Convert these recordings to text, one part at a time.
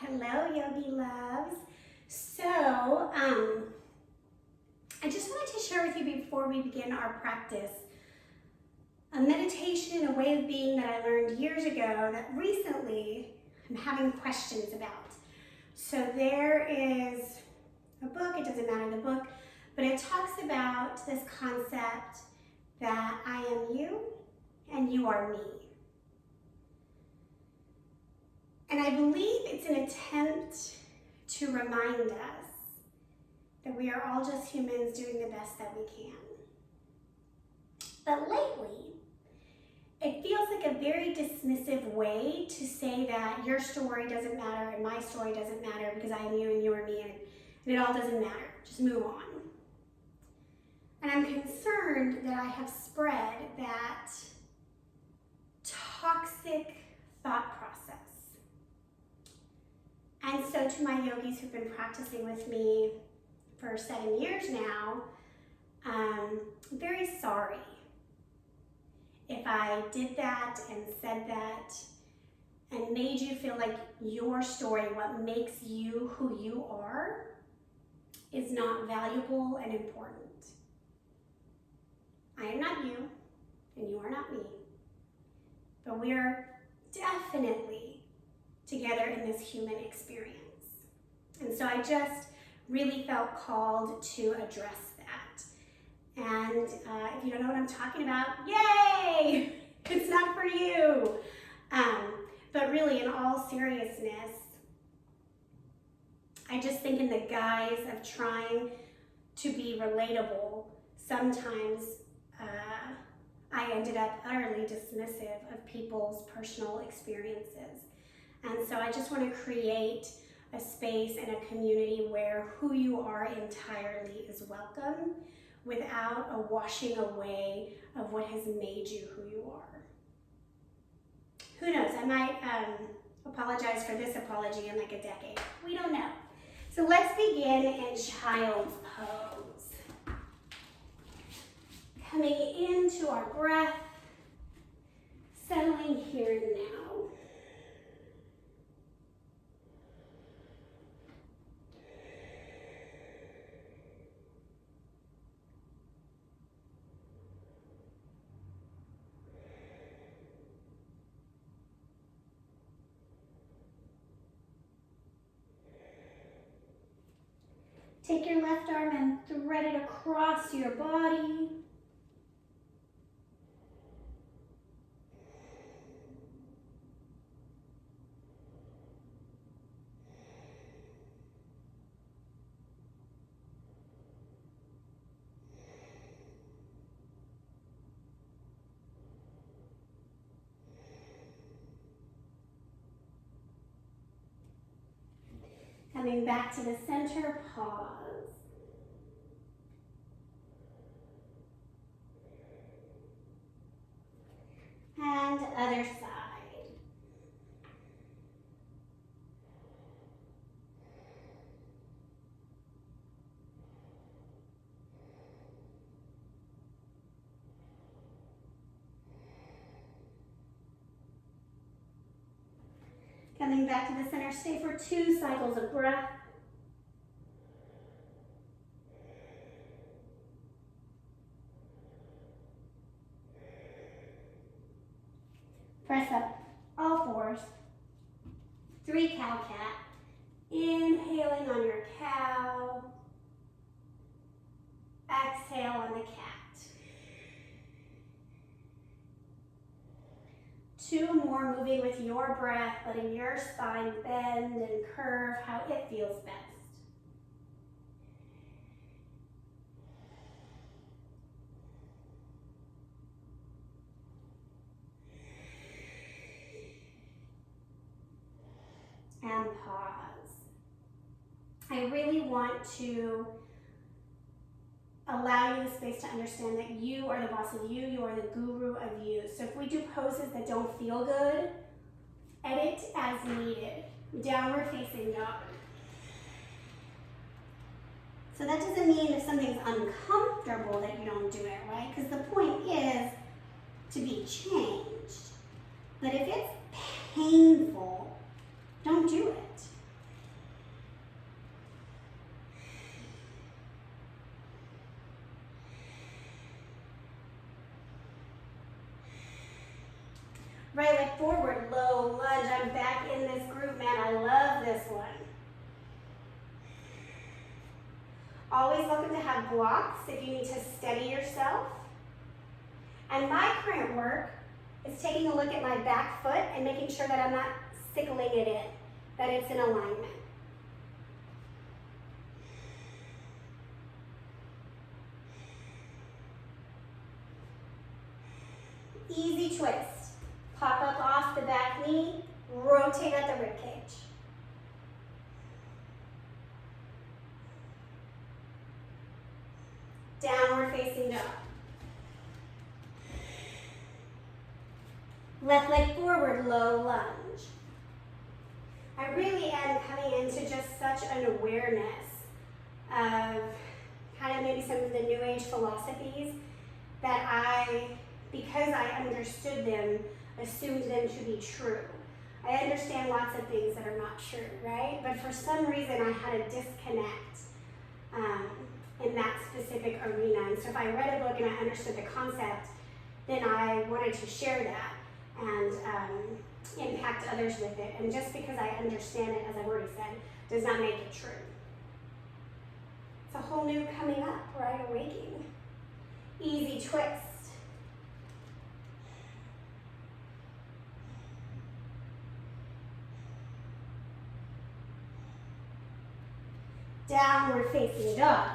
Hello, yogi loves. So, I just wanted to share with you before we begin our practice a meditation, a way of being that I learned years ago that recently I'm having questions about. So there is a book, it doesn't matter the book, but it talks about this concept that I am you and you are me. And I believe it's an attempt to remind us that we are all just humans doing the best that we can. But lately, it feels like a very dismissive way to say that your story doesn't matter and my story doesn't matter because I am you and you are me and it all doesn't matter. Just move on. And I'm concerned that I have spread that toxic thought process. And so to my yogis who've been practicing with me for 7 years now, I'm very sorry if I did that and said that and made you feel like your story, what makes you who you are, is not valuable and important. I am not you, and you are not me, but we are definitely together in this human experience. And so I just really felt called to address that. And if you don't know what I'm talking about, yay! It's not for you. But really, in all seriousness, I just think in the guise of trying to be relatable, sometimes I ended up utterly dismissive of people's personal experiences. And so I just want to create a space and a community where who you are entirely is welcome without a washing away of what has made you who you are. Who knows, I might apologize for this apology in like a decade. We don't know. So let's begin in child's pose. Coming into our breath, settling here and now. Take your left arm and thread it across your body. Coming back to the center, pause. And other side. Coming back to the center, stay for 2 cycles of breath. Press up all fours. 3 cow-cat. Inhaling on your cow. Exhale on the cat. 2 more, moving with your breath, letting your spine bend and curve how it feels best. And pause. I really want to allow you the space to understand that you are the boss of you, you are the guru of you. So if we do poses that don't feel good, edit as needed. Downward facing dog. So that doesn't mean if something's uncomfortable that you don't do it, right? Because the point is to be changed. But if it's painful, don't do it. Right leg forward, low lunge. I'm back in this groove, man. I love this one. Always looking to have blocks if you need to steady yourself. And my current work is taking a look at my back foot and making sure that I'm not sickling it in, that it's in alignment. Easy twist. Pop up off the back knee, rotate at the rib cage. Downward facing dog. Left leg forward, low lunge. I really am coming into just such an awareness of kind of maybe some of the New Age philosophies that because I understood them, assumed them to be true. I understand lots of things that are not true, right? But for some reason I had a disconnect in that specific arena. And so if I read a book and I understood the concept, then I wanted to share that and impact others with it. And just because I understand it, as I've already said, does not make it true. It's a whole new coming up, right? Awakening. Easy twist. Downward facing dog.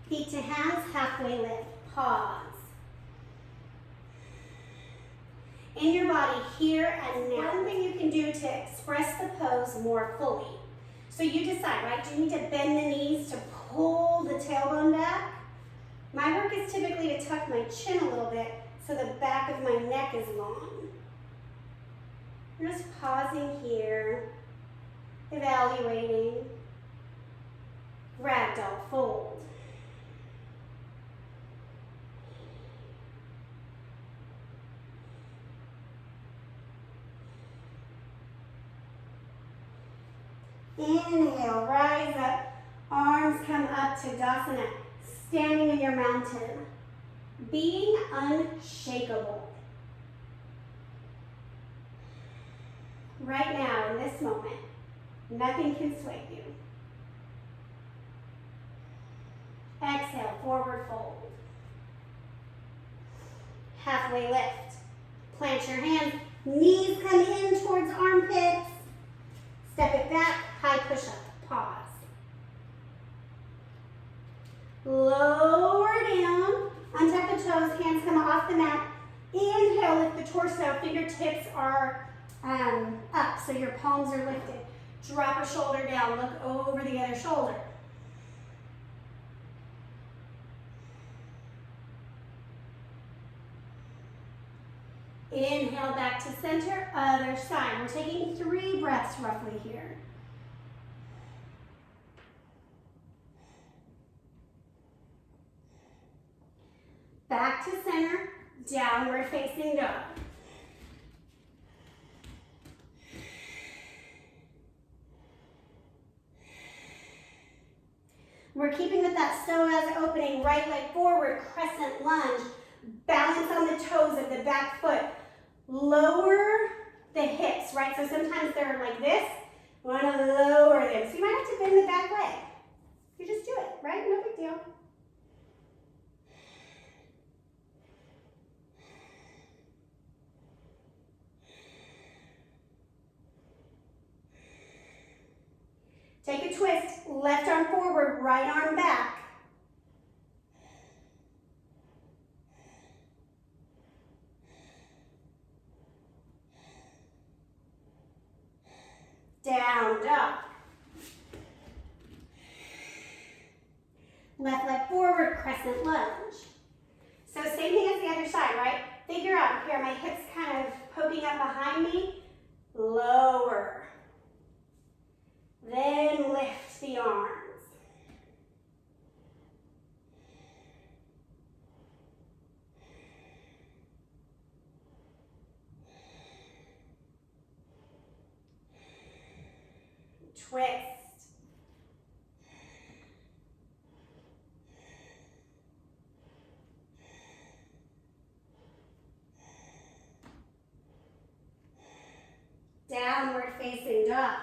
Feet to hands, halfway lift. Pause. In your body, here and now. One thing you can do to express the pose more fully. So you decide, right? Do you need to bend the knees to pull the tailbone back? My work is typically to tuck my chin a little bit so the back of my neck is long. I'm just pausing here, evaluating. Ragdoll fold. Inhale, rise up, arms come up to Tadasana, standing in your mountain, being unshakable. Right now, in this moment, nothing can sway you. Exhale, forward fold. Halfway lift. Plant your hands, knees come in towards armpits. Step it back, high push-up, pause. Lower down, untuck the toes, hands come off the mat. Inhale, lift the torso, fingertips are up, so your palms are lifted. Drop a shoulder down, look over the other shoulder. Inhale back to center, other side. We're taking 3 breaths roughly here. Back to center, downward facing dog. We're keeping with that Psoas opening, right leg forward, crescent lunge. Balance on the toes of the back foot. Lower the hips, right? So sometimes they're like this. We want to lower them. So you might have to bend the back leg. You just do it, right? No big deal. Take a twist, left arm forward, right arm back. Down dog. Left leg forward, crescent lunge. So same thing as the other side, right? Figure out here, my hips kind of poking up behind me. Lower. Then lift the arms. Twist. facing dog.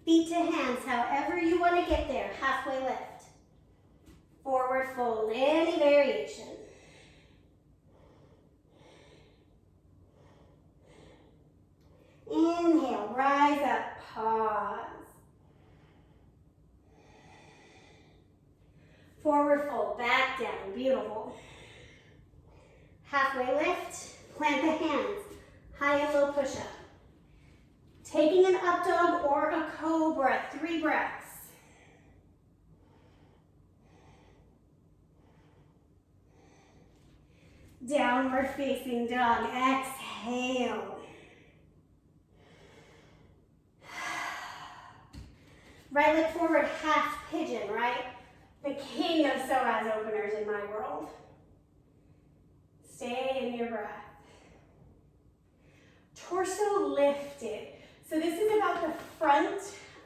Feet to hands, however you want to get there. Halfway lift. Forward fold, any variation. Inhale, rise up, pause. Forward fold, back down, beautiful. Halfway lift, plant the hands, high and low push up. Taking an up dog or a cobra, 3 breaths. Downward facing dog, exhale. Right leg forward, half pigeon, right? The king of psoas openers in my world. Stay in your breath. Torso lifted. So this is about the front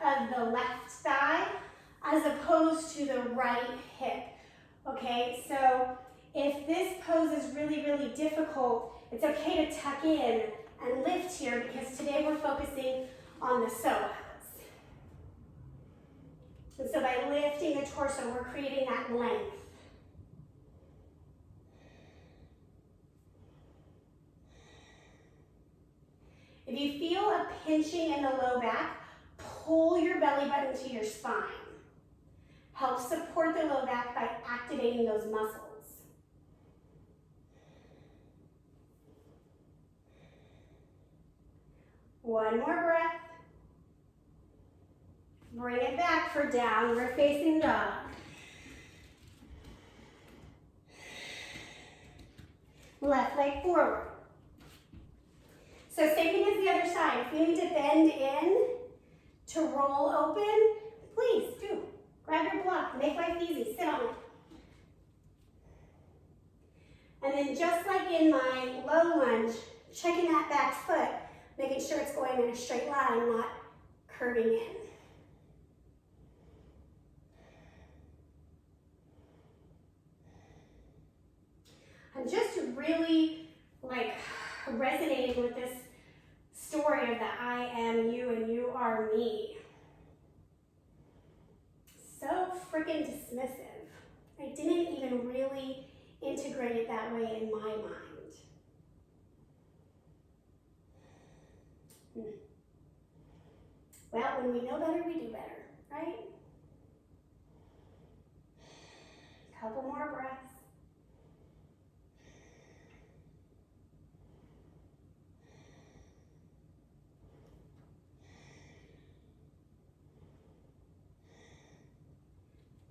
of the left thigh as opposed to the right hip. Okay, so if this pose is really, really difficult, it's okay to tuck in and lift here because today we're focusing on the psoas. And so by lifting the torso, we're creating that length. If you feel a pinching in the low back, pull your belly button to your spine. Help support the low back by activating those muscles. One more breath. Bring it back for downward facing dog. Left leg forward. So same thing as the other side. If you need to bend in to roll open, please do. Grab your block, make life easy, sit on it. And then just like in my low lunge, checking that back foot, making sure it's going in a straight line, not curving in. I'm just really resonating with this story of that I am you and you are me. So freaking dismissive. I didn't even really integrate it that way in my mind. Well, when we know better, we do better, right? Couple more breaths.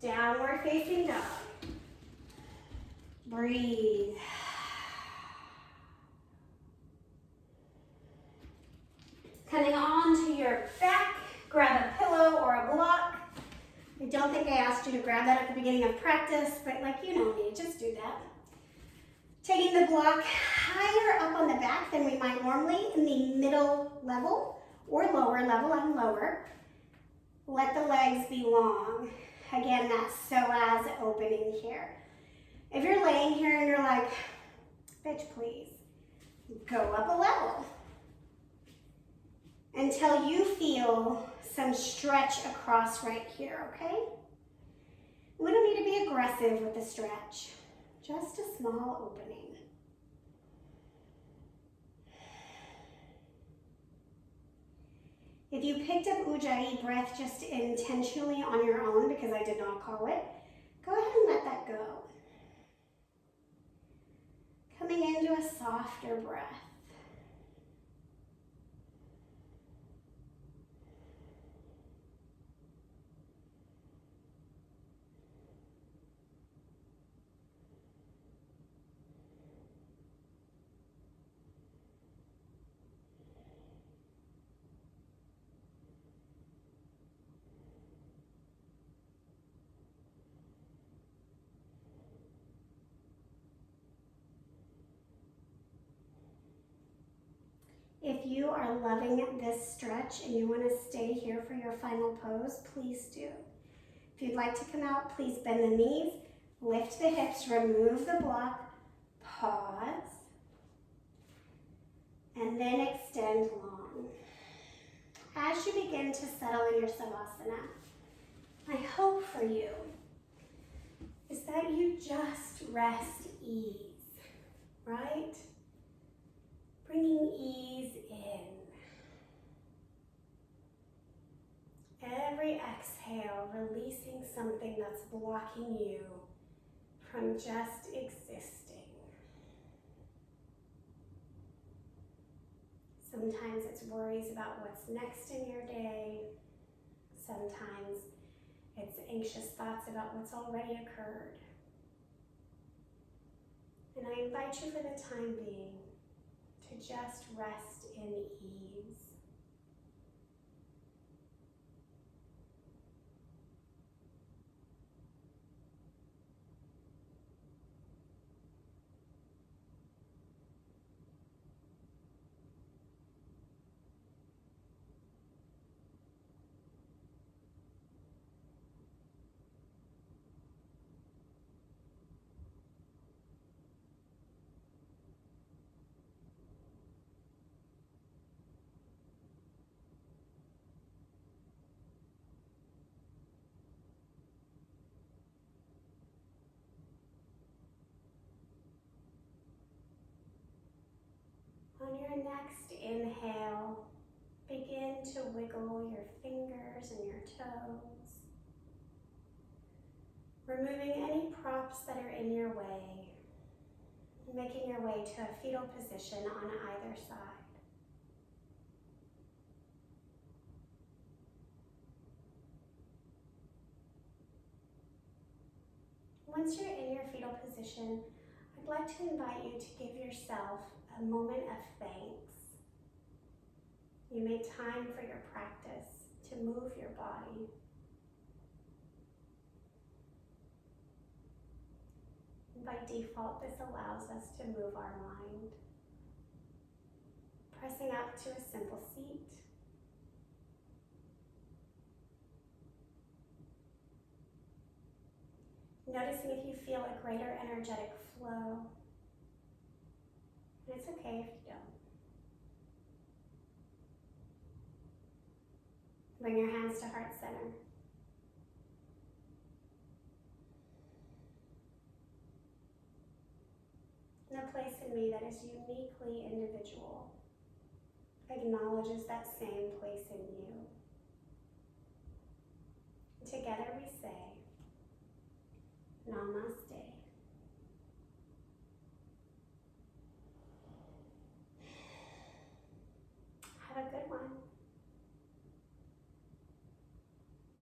Downward facing dog. Breathe. Coming on to your back, grab a pillow or a block. I don't think I asked you to grab that at the beginning of practice, but you know me, just do that. Taking the block higher up on the back than we might normally in the middle level or lower level and lower. Let the legs be long. Again, that's psoas opening here. If you're laying here and you're like, bitch, please, go up a level until you feel some stretch across right here, okay? We don't need to be aggressive with the stretch, just a small opening. If you picked up Ujjayi breath just intentionally on your own, because I did not call it, go ahead and let that go. Coming into a softer breath. If you are loving this stretch and you want to stay here for your final pose, please do. If you'd like to come out, please bend the knees, lift the hips, remove the block, Pause. And then extend long. As you begin to settle in your Savasana, my hope for you is that you just rest ease, right? Bringing ease in. Every exhale, releasing something that's blocking you from just existing. Sometimes it's worries about what's next in your day. Sometimes it's anxious thoughts about what's already occurred. And I invite you for the time being to just rest in ease. On your next inhale, begin to wiggle your fingers and your toes, removing any props that are in your way, making your way to a fetal position on either side. Once you're in your fetal position, I'd like to invite you to give yourself a moment of thanks. You made time for your practice to move your body. And by default, this allows us to move our mind. Pressing up to a simple seat. Noticing if you feel a greater energetic flow. And it's okay if you don't. Bring your hands to heart center. And a place in me that is uniquely individual acknowledges that same place in you. And together we say, Namaste.